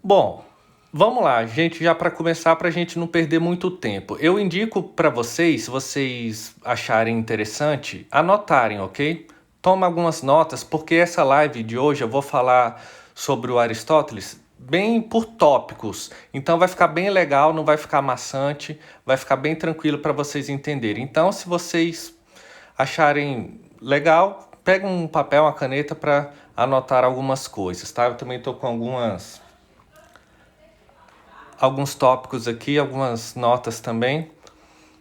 Bom, vamos lá, gente, já para começar, para a gente não perder muito tempo. Eu indico para vocês, se vocês acharem interessante, anotarem, ok? Toma algumas notas, porque essa live de hoje eu vou falar sobre o Aristóteles bem por tópicos. Então vai ficar bem legal, não vai ficar maçante, vai ficar bem tranquilo para vocês entenderem. Então, se vocês acharem legal, pega um papel, uma caneta para anotar algumas coisas, tá? Eu também estou com alguns tópicos aqui, algumas notas também.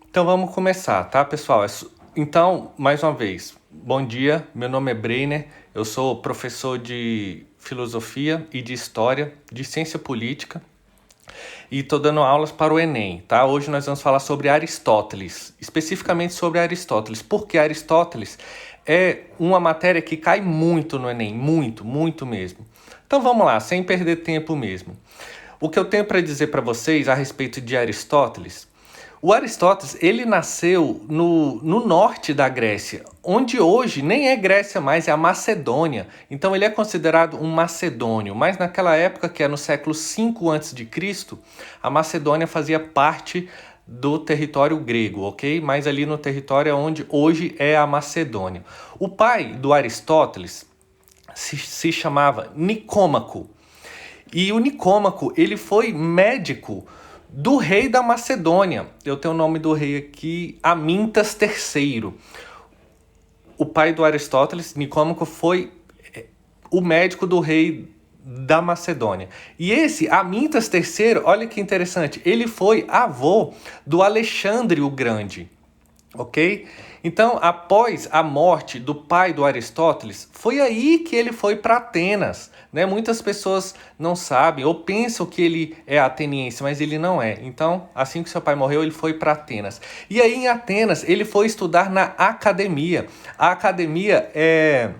Então vamos começar, tá, pessoal? Então, mais uma vez, bom dia, meu nome é Breiner, eu sou professor de filosofia e de história, de ciência política, e estou dando aulas para o Enem, tá? Hoje nós vamos falar sobre Aristóteles, especificamente sobre Aristóteles, porque Aristóteles é uma matéria que cai muito no Enem, muito, muito mesmo. Então vamos lá, sem perder tempo mesmo. O que eu tenho para dizer para vocês a respeito de Aristóteles, o Aristóteles ele nasceu no norte da Grécia, onde hoje nem é Grécia mais, é a Macedônia. Então ele é considerado um macedônio, mas naquela época, que é no século V a.C., a Macedônia fazia parte do território grego, ok? Mas ali no território onde hoje é a Macedônia. O pai do Aristóteles se chamava Nicômaco. E o Nicômaco, ele foi médico do rei da Macedônia. Eu tenho o nome do rei aqui, Amintas III. O pai do Aristóteles, Nicômaco, foi o médico do rei da Macedônia. E esse Amintas III, olha que interessante, ele foi avô do Alexandre o Grande. Ok? Então, após a morte do pai do Aristóteles, foi aí que ele foi para Atenas, né? Muitas pessoas não sabem ou pensam que ele é ateniense, mas ele não é. Então, assim que seu pai morreu, ele foi para Atenas. E aí, em Atenas, ele foi estudar na academia. A academia é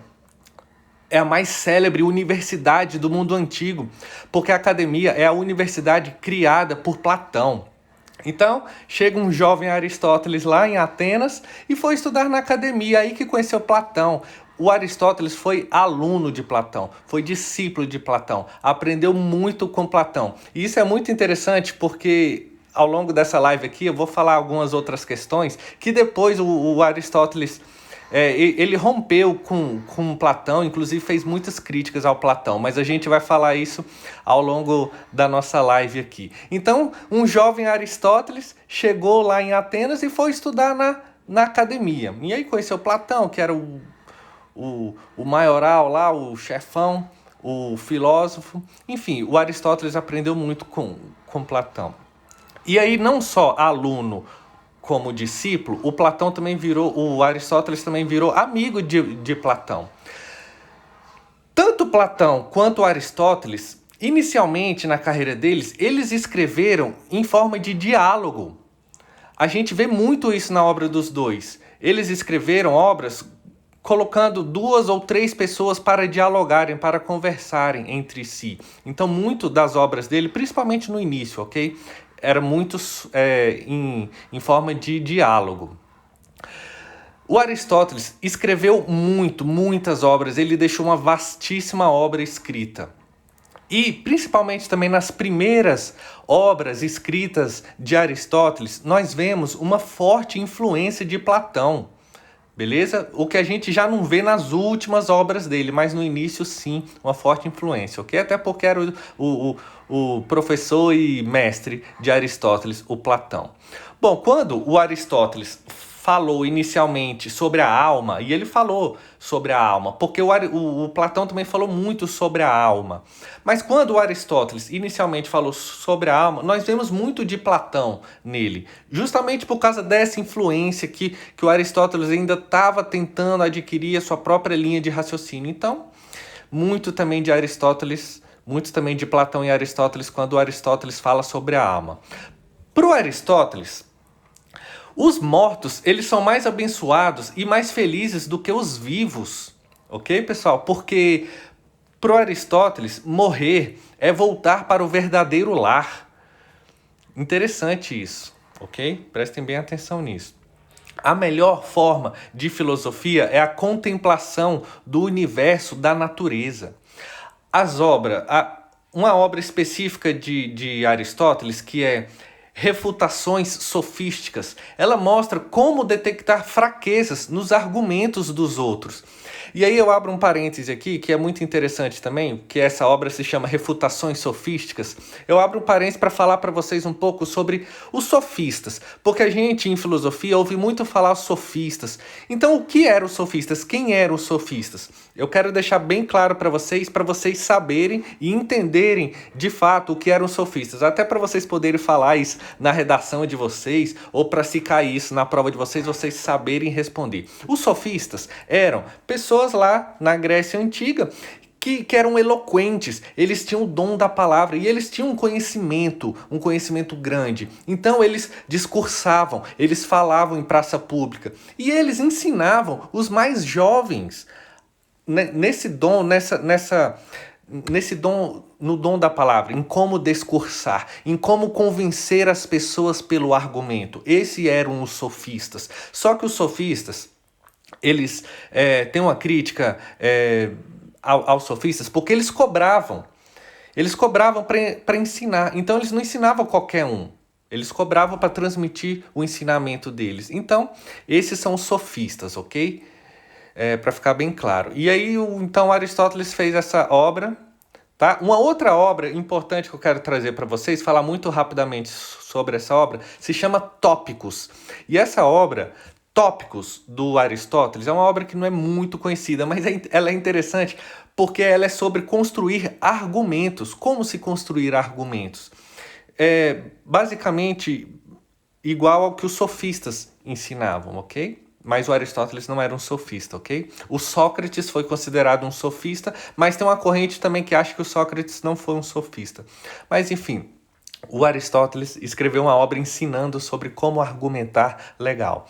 a mais célebre universidade do mundo antigo, porque a academia é a universidade criada por Platão. Então, chega um jovem Aristóteles lá em Atenas e foi estudar na academia, aí que conheceu Platão. O Aristóteles foi aluno de Platão, foi discípulo de Platão, aprendeu muito com Platão. E isso é muito interessante porque ao longo dessa live aqui eu vou falar algumas outras questões que depois o Aristóteles ele rompeu com Platão, inclusive fez muitas críticas ao Platão, mas a gente vai falar isso ao longo da nossa live aqui. Então, um jovem Aristóteles chegou lá em Atenas e foi estudar na academia. E aí conheceu Platão, que era o maioral lá, o chefão, o filósofo. Enfim, o Aristóteles aprendeu muito com Platão. E aí, não só aluno como discípulo, o Aristóteles também virou amigo de Platão. Tanto Platão quanto Aristóteles, inicialmente na carreira deles, eles escreveram em forma de diálogo. A gente vê muito isso na obra dos dois. Eles escreveram obras colocando 2 ou 3 pessoas para dialogarem, para conversarem entre si. Então, muito das obras dele, principalmente no início, ok? Era muito em forma de diálogo. O Aristóteles escreveu muitas obras, ele deixou uma vastíssima obra escrita. E, principalmente também nas primeiras obras escritas de Aristóteles, nós vemos uma forte influência de Platão. Beleza? O que a gente já não vê nas últimas obras dele, mas no início sim, uma forte influência, ok? Até porque era o professor e mestre de Aristóteles, o Platão. Bom, quando o Aristóteles falou inicialmente sobre a alma, e ele falou sobre a alma, porque o Platão também falou muito sobre a alma. Mas quando o Aristóteles inicialmente falou sobre a alma, nós vemos muito de Platão nele, justamente por causa dessa influência que o Aristóteles ainda estava tentando adquirir a sua própria linha de raciocínio. Então, muito também de Aristóteles, muito também de Platão e Aristóteles, quando o Aristóteles fala sobre a alma. Para o Aristóteles, os mortos, eles são mais abençoados e mais felizes do que os vivos, ok, pessoal? Porque para o Aristóteles, morrer é voltar para o verdadeiro lar. Interessante isso, ok? Prestem bem atenção nisso. A melhor forma de filosofia é a contemplação do universo, da natureza. uma obra específica de Aristóteles, que é Refutações Sofísticas. Ela mostra como detectar fraquezas nos argumentos dos outros. E aí eu abro um parêntese aqui, que é muito interessante também, que essa obra se chama Refutações Sofísticas. Eu abro um parêntese para falar para vocês um pouco sobre os sofistas, porque a gente em filosofia ouve muito falar sofistas. Então o que eram os sofistas? Quem eram os sofistas? Eu quero deixar bem claro para vocês saberem e entenderem de fato o que eram os sofistas, até para vocês poderem falar isso na redação de vocês, ou para se cair isso na prova de vocês saberem responder. Os sofistas eram pessoas lá na Grécia Antiga que eram eloquentes, eles tinham o dom da palavra e eles tinham um conhecimento grande. Então eles discursavam, eles falavam em praça pública e eles ensinavam os mais jovens nesse dom, no dom da palavra, em como discursar, em como convencer as pessoas pelo argumento. Esses eram os sofistas. Só que os sofistas, eles têm uma crítica aos sofistas porque eles cobravam. Eles cobravam para ensinar. Então eles não ensinavam qualquer um. Eles cobravam para transmitir o ensinamento deles. Então, esses são os sofistas, ok? Para ficar bem claro. E aí, então, Aristóteles fez essa obra, tá? Uma outra obra importante que eu quero trazer para vocês, falar muito rapidamente sobre essa obra, se chama Tópicos. E essa obra, Tópicos, do Aristóteles, é uma obra que não é muito conhecida, mas ela é interessante porque ela é sobre construir argumentos. Como se construir argumentos? Basicamente igual ao que os sofistas ensinavam, ok? Mas o Aristóteles não era um sofista, ok? O Sócrates foi considerado um sofista, mas tem uma corrente também que acha que o Sócrates não foi um sofista. Mas, enfim, o Aristóteles escreveu uma obra ensinando sobre como argumentar legal.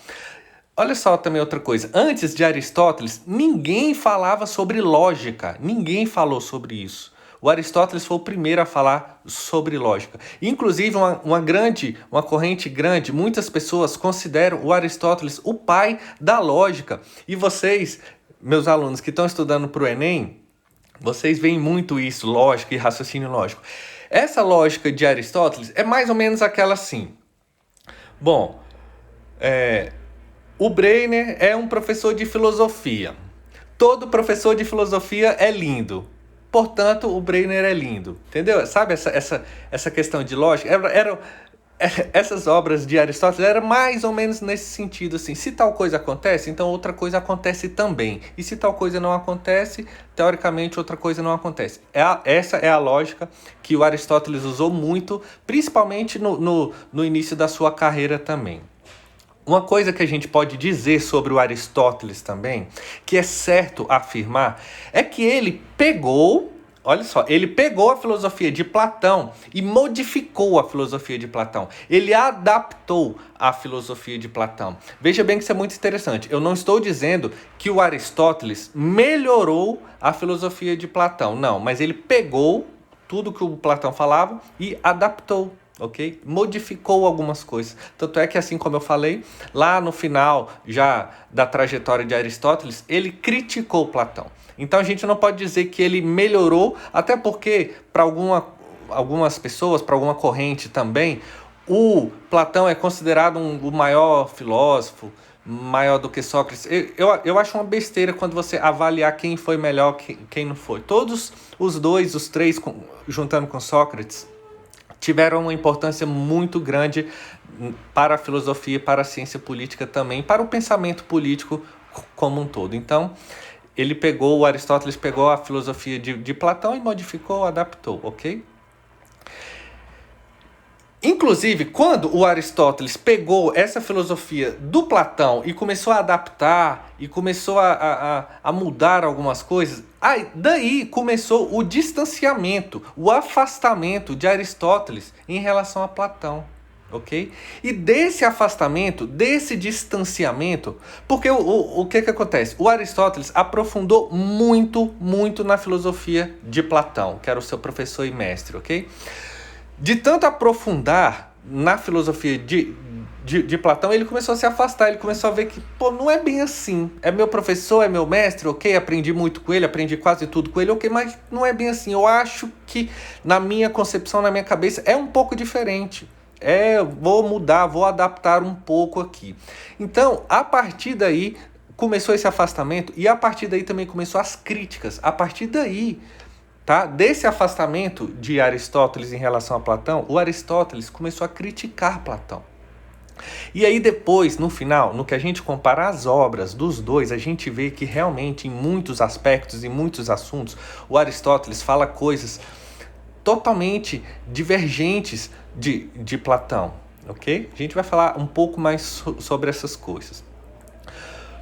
Olha só também outra coisa. Antes de Aristóteles, ninguém falava sobre lógica. Ninguém falou sobre isso. O Aristóteles foi o primeiro a falar sobre lógica. Inclusive, uma corrente grande, muitas pessoas consideram o Aristóteles o pai da lógica. E vocês, meus alunos que estão estudando para o Enem, vocês veem muito isso, lógica e raciocínio lógico. Essa lógica de Aristóteles é mais ou menos aquela assim. Bom, o Breiner é um professor de filosofia. Todo professor de filosofia é lindo. Portanto, o Breiner é lindo. Entendeu? Sabe essa questão de lógica? Essas obras de Aristóteles eram mais ou menos nesse sentido, assim. Se tal coisa acontece, então outra coisa acontece também. E se tal coisa não acontece, teoricamente outra coisa não acontece. Essa é a lógica que o Aristóteles usou muito, principalmente no início da sua carreira também. Uma coisa que a gente pode dizer sobre o Aristóteles também, que é certo afirmar, é que ele pegou a filosofia de Platão e modificou a filosofia de Platão. Ele adaptou a filosofia de Platão. Veja bem que isso é muito interessante. Eu não estou dizendo que o Aristóteles melhorou a filosofia de Platão, não, mas ele pegou tudo que o Platão falava e adaptou. Ok? Modificou algumas coisas. Tanto é que, assim como eu falei, lá no final já da trajetória de Aristóteles, ele criticou Platão. Então a gente não pode dizer que ele melhorou, até porque para algumas pessoas, para alguma corrente também, o Platão é considerado o maior filósofo, maior do que Sócrates. Eu acho uma besteira quando você avaliar quem foi melhor, quem não foi. Todos os três, juntando com Sócrates, tiveram uma importância muito grande para a filosofia, para a ciência política também, para o pensamento político como um todo. Então, o Aristóteles pegou a filosofia de Platão e modificou, adaptou, ok? Inclusive, quando o Aristóteles pegou essa filosofia do Platão e começou a adaptar e começou a mudar algumas coisas, daí começou o distanciamento, o afastamento de Aristóteles em relação a Platão, ok? E desse afastamento, desse distanciamento, porque o que acontece? O Aristóteles aprofundou muito, muito na filosofia de Platão, que era o seu professor e mestre, ok? De tanto aprofundar na filosofia de Platão, ele começou a se afastar, ele começou a ver que, pô, não é bem assim. É meu professor, é meu mestre, ok, aprendi muito com ele, aprendi quase tudo com ele, ok, mas não é bem assim. Eu acho que, na minha concepção, na minha cabeça, é um pouco diferente. Vou mudar, vou adaptar um pouco aqui. Então, a partir daí, começou esse afastamento e a partir daí também começou as críticas. A partir daí, tá? Desse afastamento de Aristóteles em relação a Platão, o Aristóteles começou a criticar Platão. E aí depois, no final, no que a gente compara as obras dos dois, a gente vê que realmente em muitos aspectos, em muitos assuntos, o Aristóteles fala coisas totalmente divergentes de Platão, ok? A gente vai falar um pouco mais sobre essas coisas.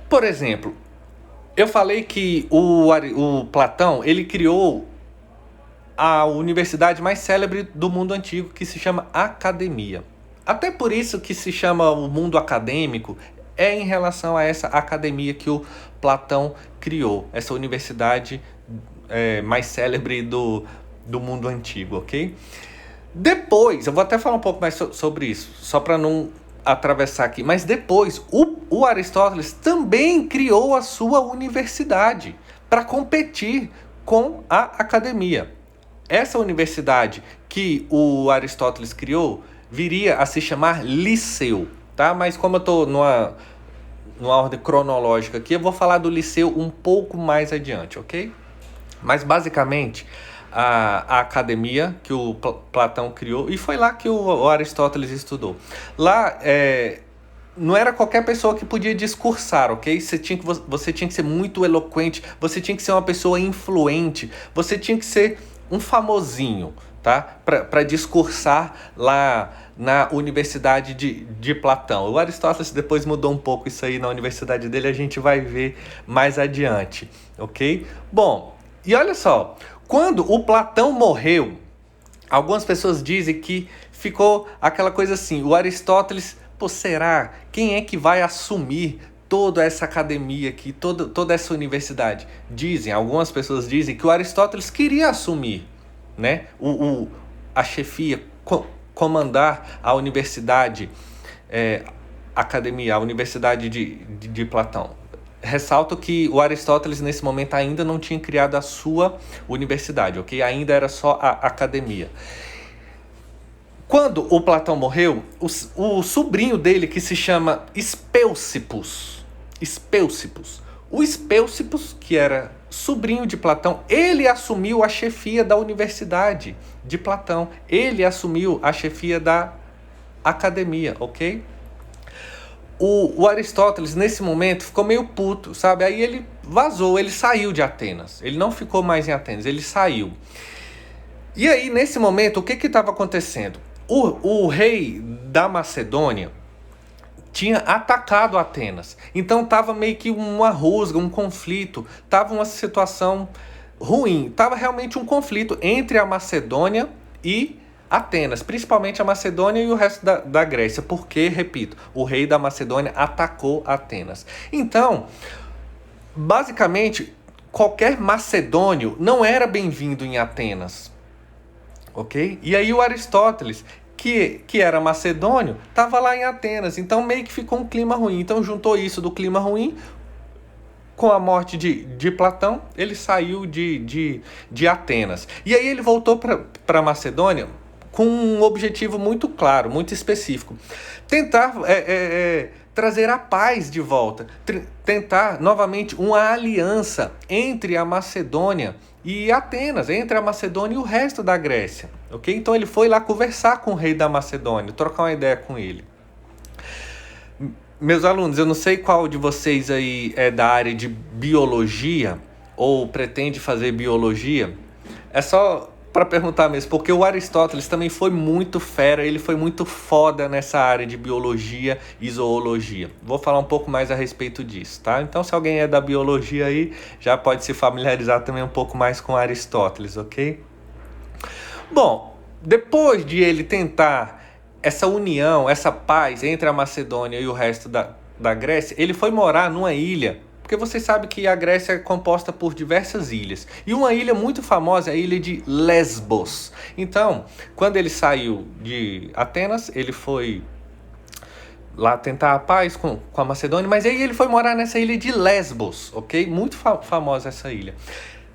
Por exemplo, eu falei que o Platão, ele criou a universidade mais célebre do mundo antigo, que se chama Academia. Até por isso que se chama o mundo acadêmico, é em relação a essa academia que o Platão criou, essa universidade mais célebre do mundo antigo, ok? Depois, eu vou até falar um pouco mais sobre isso, só para não atravessar aqui, mas depois o Aristóteles também criou a sua universidade para competir com a academia. Essa universidade que o Aristóteles criou viria a se chamar Liceu, tá? Mas como eu estou numa ordem cronológica aqui, eu vou falar do Liceu um pouco mais adiante, ok? Mas basicamente a academia que o Platão criou, e foi lá que o Aristóteles estudou. Lá não era qualquer pessoa que podia discursar, ok? Você tinha que ser muito eloquente, você tinha que ser uma pessoa influente, você tinha que ser um famosinho, tá? Para discursar lá na Universidade de Platão. O Aristóteles depois mudou um pouco isso aí na universidade dele, a gente vai ver mais adiante, ok? Bom, e olha só, quando o Platão morreu, algumas pessoas dizem que ficou aquela coisa assim, o Aristóteles, pô, será? Quem é que vai assumir toda essa academia aqui, toda essa universidade? Algumas pessoas dizem que o Aristóteles queria assumir, né, a chefia, comandar a universidade, academia, a universidade de Platão. Ressalto que o Aristóteles nesse momento ainda não tinha criado a sua universidade, ok? Ainda era só a academia. Quando o Platão morreu, o sobrinho dele, que se chama Espeusippus, o Espeusippus, que era sobrinho de Platão, ele assumiu a chefia da universidade de Platão, ele assumiu a chefia da academia, ok? O Aristóteles, nesse momento, ficou meio puto, sabe? Aí ele vazou, ele saiu de Atenas. Ele não ficou mais em Atenas, ele saiu. E aí, nesse momento, o que estava acontecendo? O rei da Macedônia tinha atacado Atenas. Então estava meio que uma rusga, um conflito. Estava uma situação ruim. Estava realmente um conflito entre a Macedônia e Atenas, principalmente a Macedônia e o resto da Grécia, porque, repito, o rei da Macedônia atacou Atenas. Então, basicamente, qualquer macedônio não era bem-vindo em Atenas, ok? E aí o Aristóteles, que era macedônio, estava lá em Atenas, então meio que ficou um clima ruim. Então juntou isso do clima ruim com a morte de Platão, ele saiu de Atenas. E aí ele voltou para Macedônia com um objetivo muito claro, muito específico. Tentar trazer a paz de volta. Tentar, novamente, uma aliança entre a Macedônia e Atenas, entre a Macedônia e o resto da Grécia. Okay? Então ele foi lá conversar com o rei da Macedônia, trocar uma ideia com ele. Meus alunos, eu não sei qual de vocês aí é da área de biologia ou pretende fazer biologia. É só para perguntar mesmo, porque o Aristóteles também foi muito fera, ele foi muito foda nessa área de biologia e zoologia. Vou falar um pouco mais a respeito disso, tá? Então, se alguém é da biologia aí, já pode se familiarizar também um pouco mais com Aristóteles, ok? Bom, depois de ele tentar essa união, essa paz entre a Macedônia e o resto da Grécia, ele foi morar numa ilha Porque você sabe que a Grécia é composta por diversas ilhas. E uma ilha muito famosa é a ilha de Lesbos. Então, quando ele saiu de Atenas, ele foi lá tentar a paz com a Macedônia, mas aí ele foi morar nessa ilha de Lesbos, ok? Muito famosa essa ilha.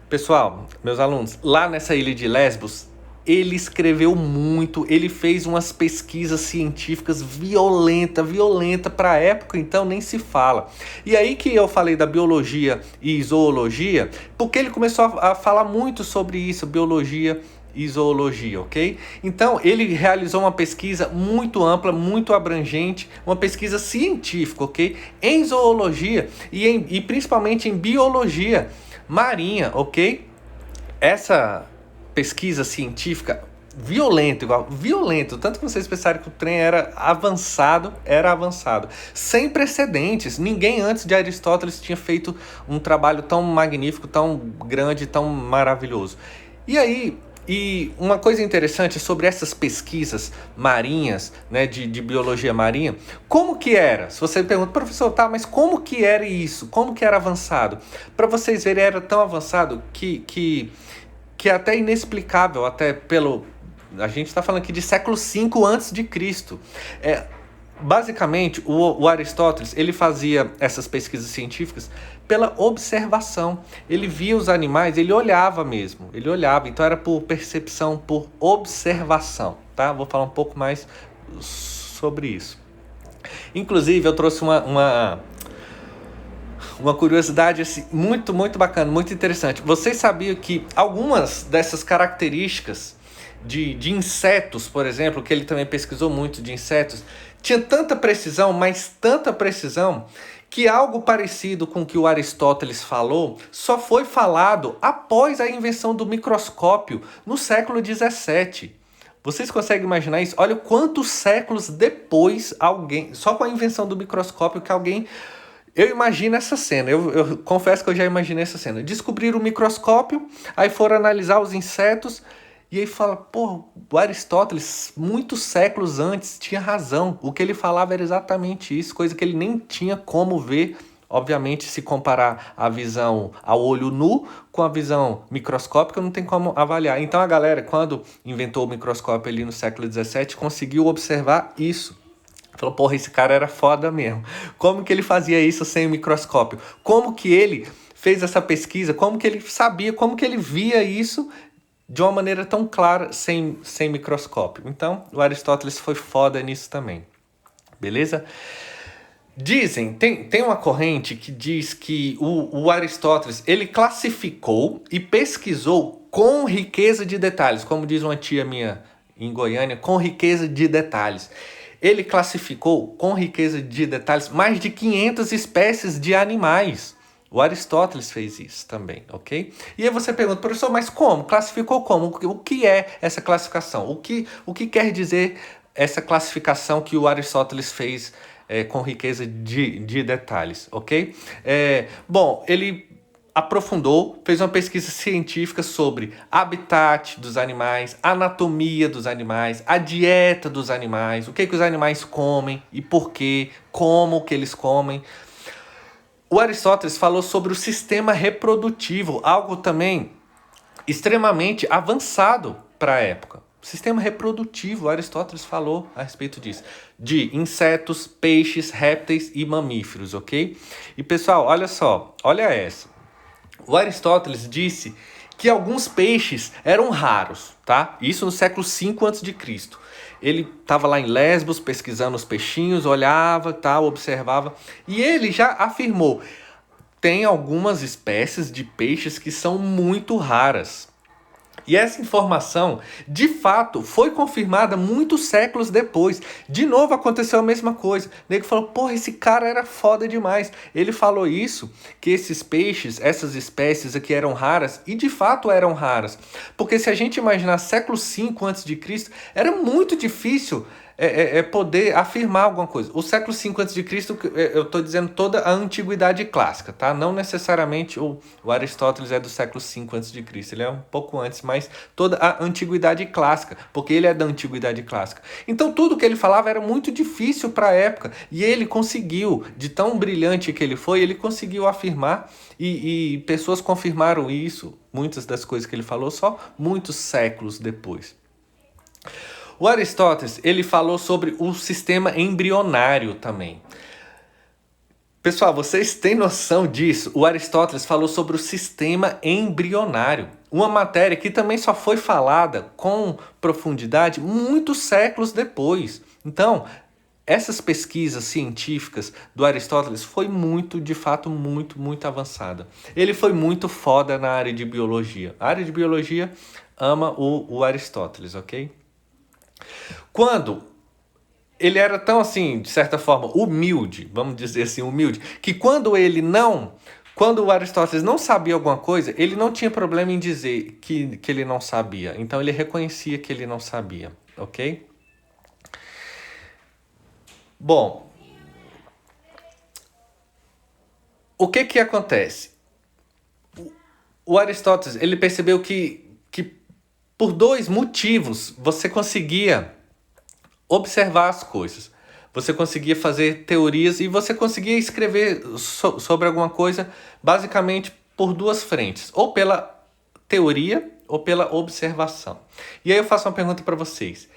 Pessoal, meus alunos, lá nessa ilha de Lesbos, ele escreveu muito, ele fez umas pesquisas científicas violenta para a época, então nem se fala. E aí que eu falei da biologia e zoologia, porque ele começou a falar muito sobre isso, biologia e zoologia, ok? Então, ele realizou uma pesquisa muito ampla, muito abrangente, uma pesquisa científica, ok? Em zoologia e principalmente em biologia marinha, ok? Essa pesquisa científica violento, tanto que vocês pensaram que o trem era avançado, sem precedentes. Ninguém antes de Aristóteles tinha feito um trabalho tão magnífico, tão grande, tão maravilhoso. E uma coisa interessante sobre essas pesquisas marinhas, né, de biologia marinha, como que era? Se você pergunta, professor, tá, mas como que era isso? Como que era avançado? Para vocês verem, era tão avançado que é até inexplicável, até pelo... A gente está falando aqui de século V a.C. Basicamente, o Aristóteles, ele fazia essas pesquisas científicas pela observação. Ele via os animais, ele olhava mesmo, então era por percepção, por observação, tá? Vou falar um pouco mais sobre isso. Inclusive, eu trouxe uma curiosidade assim, muito bacana, muito interessante. Vocês sabiam que algumas dessas características de insetos, por exemplo, que ele também pesquisou muito de insetos, tinha tanta precisão, mas tanta precisão, que algo parecido com o que o Aristóteles falou só foi falado após a invenção do microscópio no século XVII. Vocês conseguem imaginar isso? Olha quantos séculos depois só com a invenção do microscópio, que alguém... Eu imagino essa cena, eu confesso que eu já imaginei essa cena. Descobriram o microscópio, aí foram analisar os insetos, e aí fala, pô, o Aristóteles, muitos séculos antes, tinha razão. O que ele falava era exatamente isso, coisa que ele nem tinha como ver. Obviamente, se comparar a visão ao olho nu com a visão microscópica, não tem como avaliar. Então a galera, quando inventou o microscópio ali no século XVII, conseguiu observar isso. Falou, porra, esse cara era foda mesmo. Como que ele fazia isso sem o microscópio? Como que ele fez essa pesquisa? Como que ele sabia? Como que ele via isso de uma maneira tão clara sem microscópio? Então, o Aristóteles foi foda nisso também. Beleza? Dizem, tem uma corrente que diz que o Aristóteles, ele classificou e pesquisou com riqueza de detalhes, como diz uma tia minha em Goiânia, com riqueza de detalhes. Ele classificou com riqueza de detalhes mais de 500 espécies de animais. O Aristóteles fez isso também, ok? E aí você pergunta, professor, mas como? Classificou como? O que é essa classificação? O que quer dizer essa classificação que o Aristóteles fez com riqueza de detalhes, ok? Bom, ele aprofundou, fez uma pesquisa científica sobre habitat dos animais, anatomia dos animais, a dieta dos animais, o que os animais comem e por quê, como que eles comem. O Aristóteles falou sobre o sistema reprodutivo, algo também extremamente avançado para a época. Sistema reprodutivo, Aristóteles falou a respeito disso, de insetos, peixes, répteis e mamíferos, ok? E pessoal, olha só, olha essa. O Aristóteles disse que alguns peixes eram raros, tá? Isso no século V a.C. Ele estava lá em Lesbos pesquisando os peixinhos, olhava, tal, observava, e ele já afirmou: tem algumas espécies de peixes que são muito raras. E essa informação, de fato, foi confirmada muitos séculos depois. De novo aconteceu a mesma coisa. O nego falou, porra, esse cara era foda demais. Ele falou isso, que esses peixes, essas espécies aqui eram raras, e de fato eram raras. Porque se a gente imaginar século V a.C., era muito difícil é poder afirmar alguma coisa. O século V a.C., eu estou dizendo toda a antiguidade clássica, tá? Não necessariamente o Aristóteles é do século V a.C., ele é um pouco antes, mas toda a antiguidade clássica, porque ele é da antiguidade clássica. Então tudo que ele falava era muito difícil para a época, e ele conseguiu, de tão brilhante que ele foi, ele conseguiu afirmar, e pessoas confirmaram isso, muitas das coisas que ele falou, só muitos séculos depois. O Aristóteles, ele falou sobre o sistema embrionário também. Pessoal, vocês têm noção disso? O Aristóteles falou sobre o sistema embrionário, uma matéria que também só foi falada com profundidade muitos séculos depois. Então, essas pesquisas científicas do Aristóteles foi muito, de fato, muito avançada. Ele foi muito foda na área de biologia. A área de biologia ama o Aristóteles, ok? Quando ele era tão assim, de certa forma, humilde, vamos dizer assim, humilde, que quando o Aristóteles não sabia alguma coisa, ele não tinha problema em dizer que ele não sabia. Então ele reconhecia que ele não sabia, ok? Bom, o que acontece? O Aristóteles, ele percebeu que por dois motivos você conseguia observar as coisas. Você conseguia fazer teorias e você conseguia escrever sobre alguma coisa basicamente por duas frentes, ou pela teoria ou pela observação. E aí eu faço uma pergunta para vocês.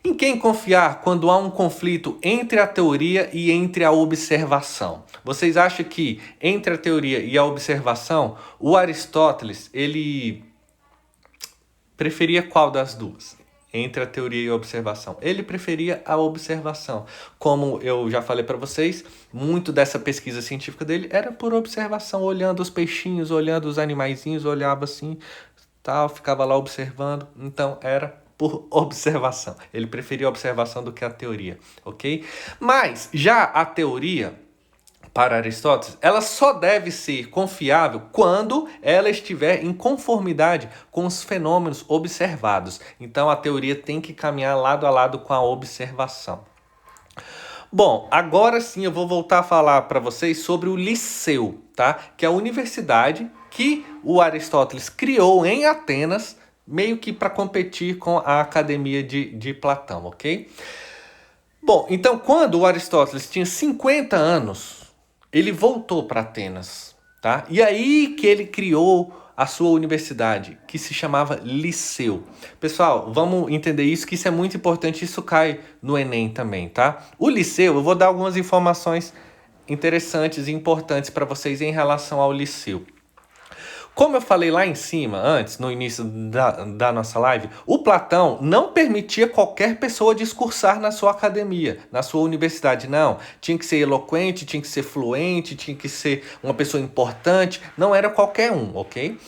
Em quem confiar quando há um conflito entre a teoria e entre a observação? Vocês acham que entre a teoria e a observação, o Aristóteles, ele preferia qual das duas? Entre a teoria e a observação. Ele preferia a observação. Como eu já falei para vocês, muito dessa pesquisa científica dele era por observação, olhando os peixinhos, olhando os animaizinhos, olhava assim, tal, ficava lá observando. Então era por observação. Ele preferia a observação do que a teoria, ok? Mas já a teoria, para Aristóteles, ela só deve ser confiável quando ela estiver em conformidade com os fenômenos observados. Então a teoria tem que caminhar lado a lado com a observação. Bom, agora sim eu vou voltar a falar para vocês sobre o Liceu, tá? Que é a universidade que o Aristóteles criou em Atenas, meio que para competir com a academia de Platão, ok? Bom, então quando o Aristóteles tinha 50 anos, ele voltou para Atenas, tá? E aí que ele criou a sua universidade, que se chamava Liceu. Pessoal, vamos entender isso, que isso é muito importante, isso cai no Enem também, tá? O Liceu, eu vou dar algumas informações interessantes e importantes para vocês em relação ao Liceu. Como eu falei lá em cima, antes, no início da nossa live, o Platão não permitia qualquer pessoa discursar na sua academia, na sua universidade, não. Tinha que ser eloquente, tinha que ser fluente, tinha que ser uma pessoa importante, não era qualquer um, ok?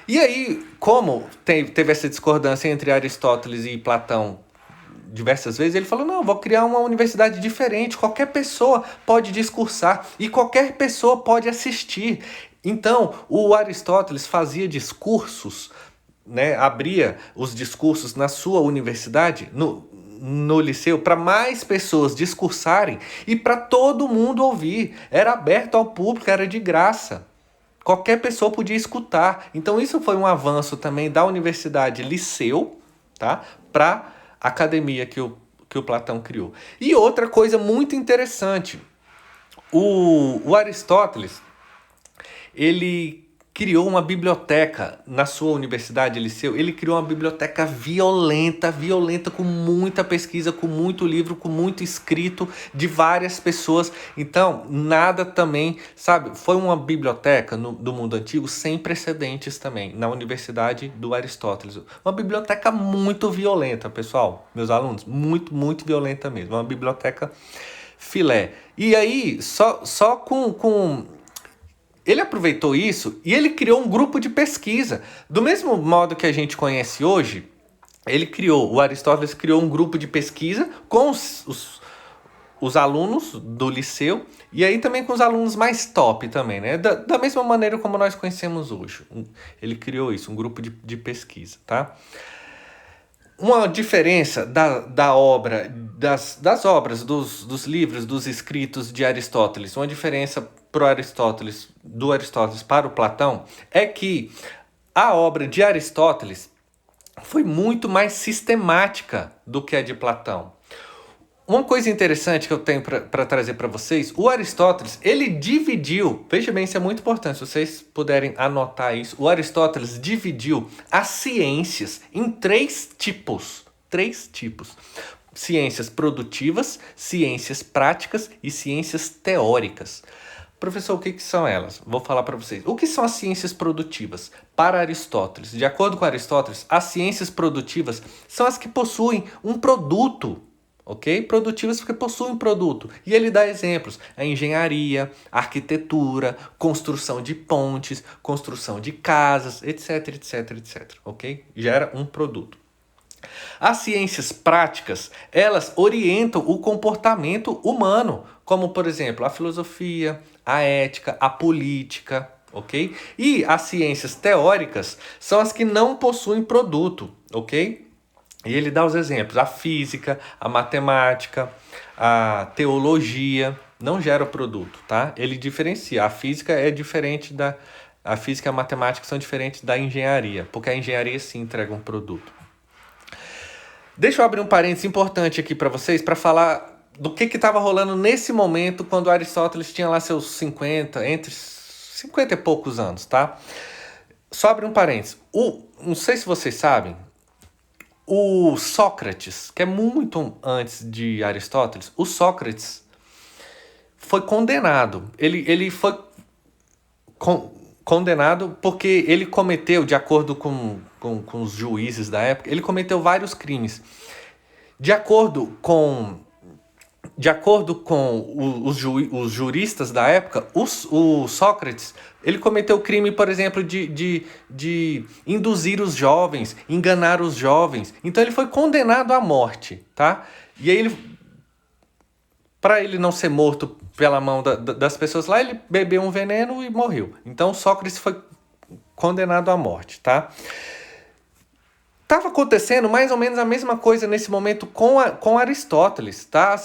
E aí, como teve essa discordância entre Aristóteles e Platão diversas vezes, ele falou, não, vou criar uma universidade diferente, qualquer pessoa pode discursar e qualquer pessoa pode assistir. Então, o Aristóteles fazia discursos, né, abria os discursos na sua universidade, no liceu, para mais pessoas discursarem e para todo mundo ouvir. Era aberto ao público, era de graça. Qualquer pessoa podia escutar. Então, isso foi um avanço também da universidade Liceu, tá, para a academia que o Platão criou. E outra coisa muito interessante, o Aristóteles, ele criou uma biblioteca na sua universidade, Liceu. Ele criou uma biblioteca violenta, com muita pesquisa, com muito livro, com muito escrito de várias pessoas. Então, nada também, sabe? Foi uma biblioteca do mundo antigo sem precedentes também, na Universidade do Aristóteles. Uma biblioteca muito violenta, pessoal, meus alunos, muito violenta mesmo. Uma biblioteca filé. E aí, só com ele aproveitou isso e ele criou um grupo de pesquisa. Do mesmo modo que a gente conhece hoje, o Aristóteles criou um grupo de pesquisa com os alunos do liceu e aí também com os alunos mais top também, né? Da mesma maneira como nós conhecemos hoje. Ele criou isso, um grupo de pesquisa, tá? Uma diferença da obra das obras, dos livros, dos escritos de Aristóteles, uma diferença do Aristóteles para o Platão, é que a obra de Aristóteles foi muito mais sistemática do que a de Platão. Uma coisa interessante que eu tenho para trazer para vocês, o Aristóteles, ele dividiu, veja bem, isso é muito importante, se vocês puderem anotar isso, o Aristóteles dividiu as ciências em três tipos. Ciências produtivas, ciências práticas e ciências teóricas. Professor, o que são elas? Vou falar para vocês. O que são as ciências produtivas? Para Aristóteles, de acordo com Aristóteles, as ciências produtivas são as que possuem um produto, ok? Produtivas porque possuem um produto. E ele dá exemplos: a engenharia, a arquitetura, construção de pontes, construção de casas, etc, etc, etc, ok? Gera um produto. As ciências práticas, elas orientam o comportamento humano, como, por exemplo, a filosofia, a ética, a política, ok? E as ciências teóricas são as que não possuem produto, ok? E ele dá os exemplos: a física, a matemática, a teologia, não gera o produto, tá? Ele diferencia. A física é diferente da... A física e a matemática são diferentes da engenharia, porque a engenharia sim entrega um produto. Deixa eu abrir um parênteses importante aqui para vocês, para falar do que estava rolando nesse momento, quando Aristóteles tinha lá seus 50, entre 50 e poucos anos, tá? Só abrir um parênteses. Não sei se vocês sabem, o Sócrates, que é muito antes de Aristóteles, o Sócrates foi condenado. Ele foi condenado porque ele cometeu, de acordo com os juízes da época, ele cometeu vários crimes. De acordo com os juristas da época, o Sócrates, ele cometeu o crime, por exemplo, de induzir os jovens, enganar os jovens. Então ele foi condenado à morte, tá? E aí, para ele não ser morto pela mão das pessoas lá, ele bebeu um veneno e morreu. Então Sócrates foi condenado à morte, tá? Estava acontecendo mais ou menos a mesma coisa nesse momento com Aristóteles, tá?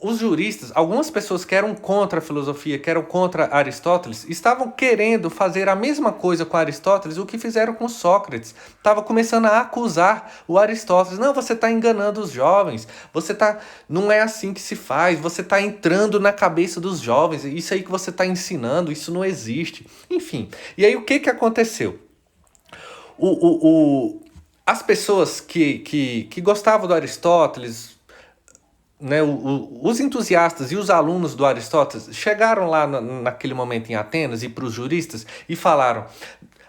Os juristas, algumas pessoas que eram contra a filosofia, que eram contra Aristóteles, estavam querendo fazer a mesma coisa com Aristóteles, o que fizeram com Sócrates. Estava começando a acusar o Aristóteles. Não, você está enganando os jovens, não é assim que se faz, você está entrando na cabeça dos jovens, isso aí que você está ensinando, isso não existe. Enfim, e aí o que aconteceu? As pessoas que gostavam do Aristóteles, né, os entusiastas e os alunos do Aristóteles chegaram lá naquele momento em Atenas e para os juristas e falaram: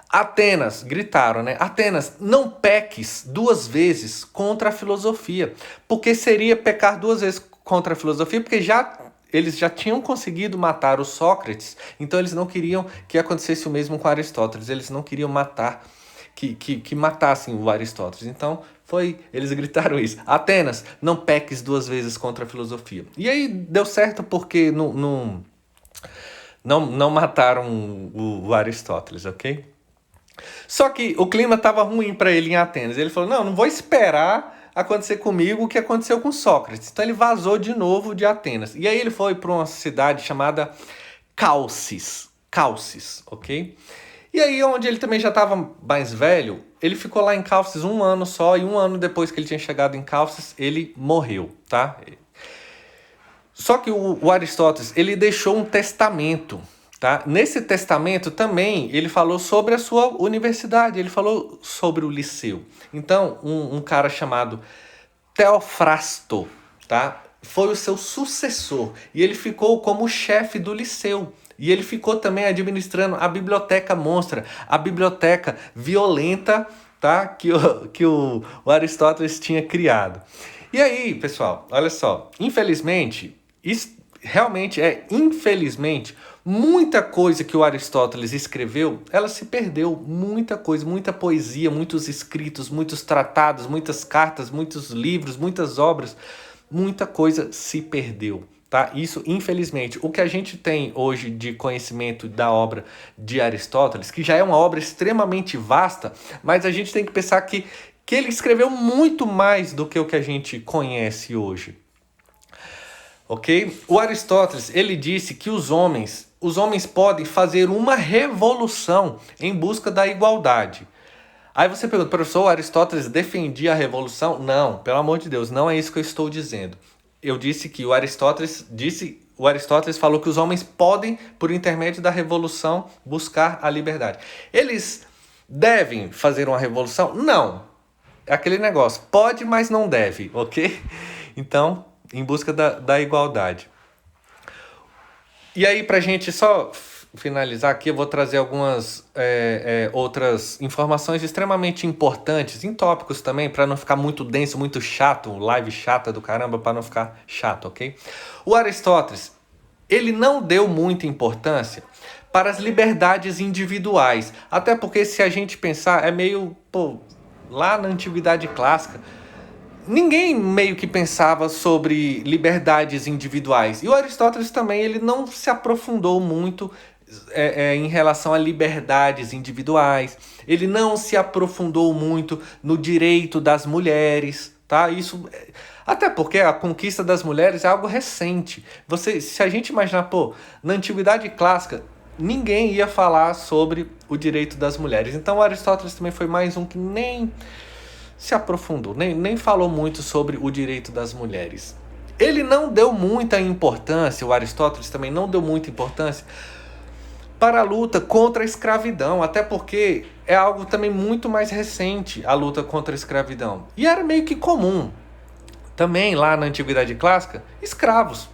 Atenas, gritaram, né? Atenas, não peques 2 vezes contra a filosofia, porque seria pecar 2 vezes contra a filosofia, porque eles já tinham conseguido matar o Sócrates, então eles não queriam que acontecesse o mesmo com Aristóteles, eles não queriam matar, que matassem o Aristóteles. Então eles gritaram isso: Atenas, não peques 2 vezes contra a filosofia. E aí deu certo, porque não mataram o Aristóteles, ok? Só que o clima estava ruim para ele em Atenas. Ele falou: não vou esperar acontecer comigo o que aconteceu com Sócrates. Então ele vazou de novo de Atenas. E aí ele foi para uma cidade chamada Calcis, ok? E aí, onde ele também já estava mais velho, ele ficou lá em Calcis 1 ano só, e 1 ano depois que ele tinha chegado em Calcis, ele morreu, tá? Só que o Aristóteles, ele deixou um testamento, tá? Nesse testamento também ele falou sobre a sua universidade, ele falou sobre o Liceu. Então, um cara chamado Teofrasto, tá? Foi o seu sucessor, e ele ficou como chefe do Liceu. E ele ficou também administrando a biblioteca monstra, a biblioteca violenta, tá? que o Aristóteles tinha criado. E aí, pessoal, olha só, infelizmente, infelizmente, muita coisa que o Aristóteles escreveu, ela se perdeu. Muita coisa, muita poesia, muitos escritos, muitos tratados, muitas cartas, muitos livros, muitas obras, muita coisa se perdeu. Tá? Isso, infelizmente, o que a gente tem hoje de conhecimento da obra de Aristóteles, que já é uma obra extremamente vasta, mas a gente tem que pensar que ele escreveu muito mais do que o que a gente conhece hoje. ok? O Aristóteles, ele disse que os homens podem fazer uma revolução em busca da igualdade. Aí você pergunta, professor, Aristóteles defendia a revolução? Não, pelo amor de Deus, não é isso que eu estou dizendo. Eu disse que o Aristóteles falou que os homens podem, por intermédio da revolução, buscar a liberdade. Eles devem fazer uma revolução? Não. É aquele negócio, pode, mas não deve, ok? Então, em busca da igualdade. E aí, pra gente só finalizar aqui, eu vou trazer algumas outras informações extremamente importantes, em tópicos também, para não ficar muito denso, muito chato, live chata do caramba, para não ficar chato, ok? O Aristóteles, ele não deu muita importância para as liberdades individuais, até porque se a gente pensar, é meio, lá na Antiguidade Clássica, ninguém meio que pensava sobre liberdades individuais. E o Aristóteles também ele não se aprofundou muito em relação a liberdades individuais. Ele não se aprofundou muito no direito das mulheres, tá? Isso até porque a conquista das mulheres é algo recente. Se a gente imaginar, na Antiguidade Clássica, ninguém ia falar sobre o direito das mulheres. Então o Aristóteles também foi mais um que nem se aprofundou, nem falou muito sobre o direito das mulheres. Ele não deu muita importância, o Aristóteles também não deu muita importância para a luta contra a escravidão, até porque é algo também muito mais recente, a luta contra a escravidão. E era meio que comum, também lá na Antiguidade Clássica, escravos.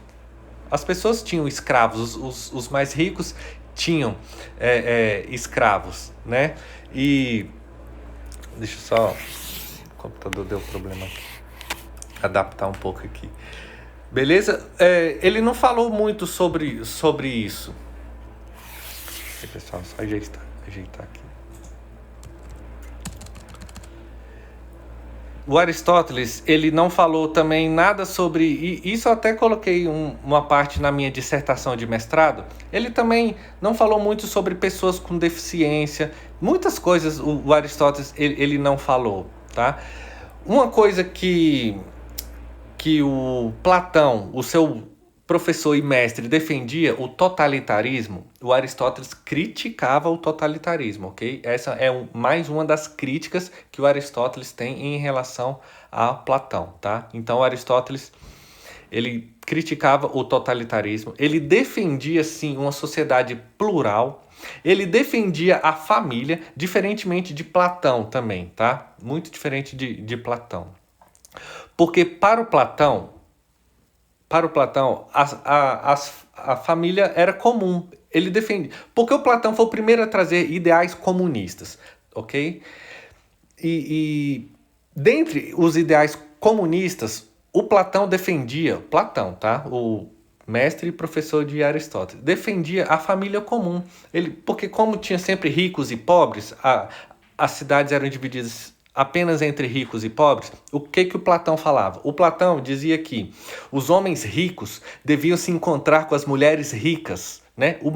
As pessoas tinham escravos, os mais ricos tinham escravos, né? E deixa eu só... O computador deu problema aqui. Adaptar um pouco aqui. Beleza? Ele não falou muito sobre isso. Aqui, pessoal, só ajeitar aqui. O Aristóteles, ele não falou também nada sobre... E isso eu até coloquei uma parte na minha dissertação de mestrado. Ele também não falou muito sobre pessoas com deficiência. Muitas coisas o Aristóteles ele não falou. Tá? Uma coisa que o Platão, o seu professor e mestre, defendia, o totalitarismo, o Aristóteles criticava o totalitarismo, ok? Essa é mais uma das críticas que o Aristóteles tem em relação a Platão, tá? Então o Aristóteles, ele criticava o totalitarismo, ele defendia, sim, uma sociedade plural. Ele defendia a família, diferentemente de Platão também, tá? Muito diferente de Platão. Porque para o Platão, a família era comum. Ele defendia. Porque o Platão foi o primeiro a trazer ideais comunistas, ok? E dentre os ideais comunistas, o Platão defendia, tá? O mestre e professor de Aristóteles, defendia a família comum. Porque como tinha sempre ricos e pobres, as cidades eram divididas apenas entre ricos e pobres. O que o Platão falava? O Platão dizia que os homens ricos deviam se encontrar com as mulheres ricas, né? O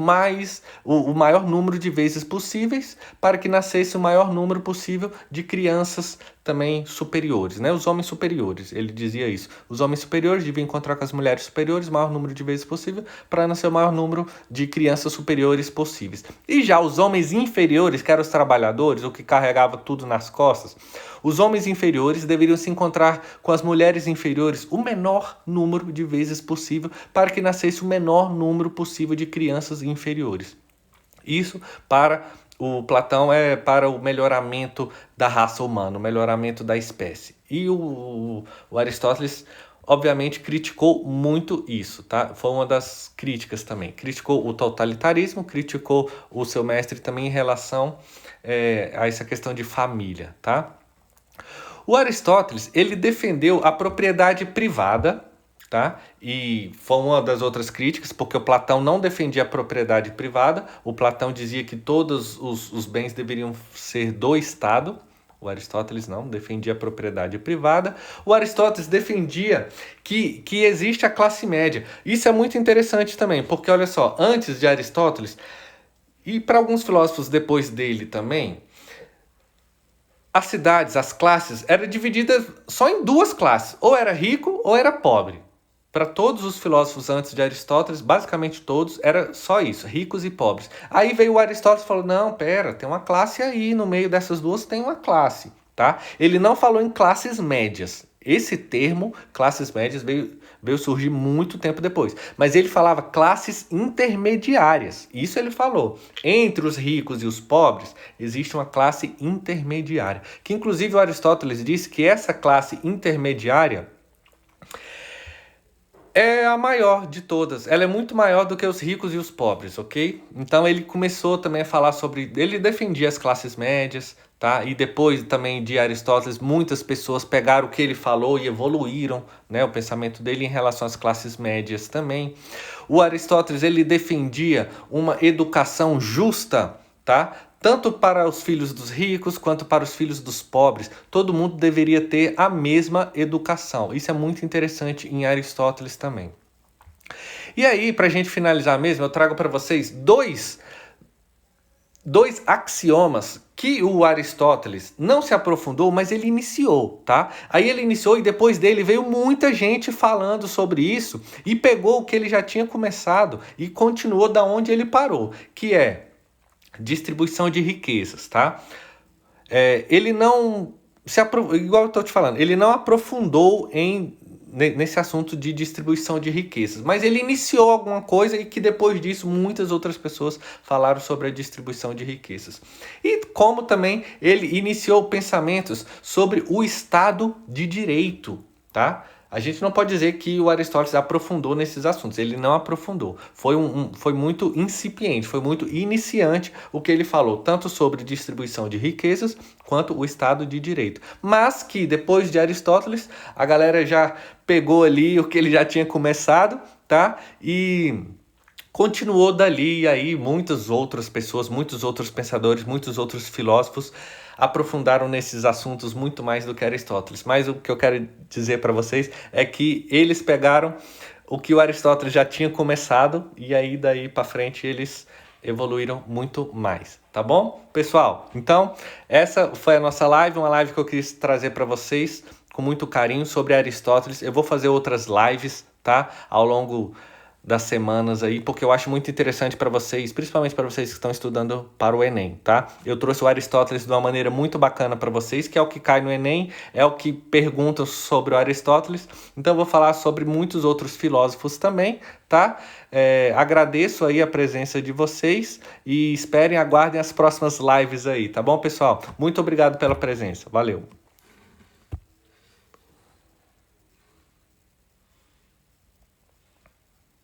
maior número de vezes possíveis, para que nascesse o maior número possível de crianças também superiores, né? Os homens superiores, ele dizia isso. Os homens superiores deviam encontrar com as mulheres superiores o maior número de vezes possível, para nascer o maior número de crianças superiores possíveis. E já os homens inferiores, que eram os trabalhadores, o que carregava tudo nas costas, os homens inferiores deveriam se encontrar com as mulheres inferiores o menor número de vezes possível, para que nascesse o menor número possível de crianças inferiores. Isso para o Platão é para o melhoramento da raça humana, o melhoramento da espécie. E o Aristóteles, obviamente, criticou muito isso, tá? Foi uma das críticas também. Criticou o totalitarismo, criticou o seu mestre também em relação a essa questão de família, tá? O Aristóteles, ele defendeu a propriedade privada, tá? E foi uma das outras críticas, porque o Platão não defendia a propriedade privada. O Platão dizia que todos os bens deveriam ser do Estado. O Aristóteles não, defendia a propriedade privada. O Aristóteles defendia que existe a classe média. Isso é muito interessante também, porque olha só, antes de Aristóteles, e para alguns filósofos depois dele também, as cidades, as classes, eram divididas só em duas classes. Ou era rico ou era pobre. para todos os filósofos antes de Aristóteles, basicamente todos, era só isso, ricos e pobres. Aí veio o Aristóteles e falou, não, pera, tem uma classe aí, no meio dessas duas tem uma classe, tá? Ele não falou em classes médias. Esse termo, classes médias, veio surgir muito tempo depois. Mas ele falava classes intermediárias. Isso ele falou. Entre os ricos e os pobres, existe uma classe intermediária. Que inclusive o Aristóteles disse que essa classe intermediária é a maior de todas. Ela é muito maior do que os ricos e os pobres, ok? Então ele começou também a falar sobre... Ele defendia as classes médias, tá? E depois também de Aristóteles, muitas pessoas pegaram o que ele falou e evoluíram, né, o pensamento dele em relação às classes médias também. O Aristóteles, ele defendia uma educação justa, tá? Tanto para os filhos dos ricos quanto para os filhos dos pobres. Todo mundo deveria ter a mesma educação. Isso é muito interessante em Aristóteles também. E aí, para a gente finalizar mesmo, eu trago para vocês dois axiomas que o Aristóteles não se aprofundou, mas ele iniciou, tá? Aí ele iniciou e depois dele veio muita gente falando sobre isso e pegou o que ele já tinha começado e continuou da onde ele parou, que é distribuição de riquezas, tá? Ele não igual eu estou te falando, ele não aprofundou nesse assunto de distribuição de riquezas, mas ele iniciou alguma coisa e que depois disso muitas outras pessoas falaram sobre a distribuição de riquezas. E como também ele iniciou pensamentos sobre o Estado de Direito, tá? A gente não pode dizer que o Aristóteles aprofundou nesses assuntos. Ele não aprofundou. Foi muito incipiente, foi muito iniciante o que ele falou, tanto sobre distribuição de riquezas quanto o Estado de Direito. Mas que depois de Aristóteles, a galera já pegou ali o que ele já tinha começado, tá? E continuou dali, e aí muitas outras pessoas, muitos outros pensadores, muitos outros filósofos aprofundaram nesses assuntos muito mais do que Aristóteles. Mas o que eu quero dizer para vocês é que eles pegaram o que o Aristóteles já tinha começado e aí daí para frente eles evoluíram muito mais, tá bom? Pessoal, então essa foi a nossa live, uma live que eu quis trazer para vocês com muito carinho sobre Aristóteles. Eu vou fazer outras lives, tá? Ao longo das semanas aí, porque eu acho muito interessante para vocês, principalmente para vocês que estão estudando para o Enem, tá? Eu trouxe o Aristóteles de uma maneira muito bacana para vocês, que é o que cai no Enem, é o que perguntam sobre o Aristóteles, então eu vou falar sobre muitos outros filósofos também, tá? Agradeço aí a presença de vocês e aguardem as próximas lives aí, tá bom, pessoal? Muito obrigado pela presença, valeu!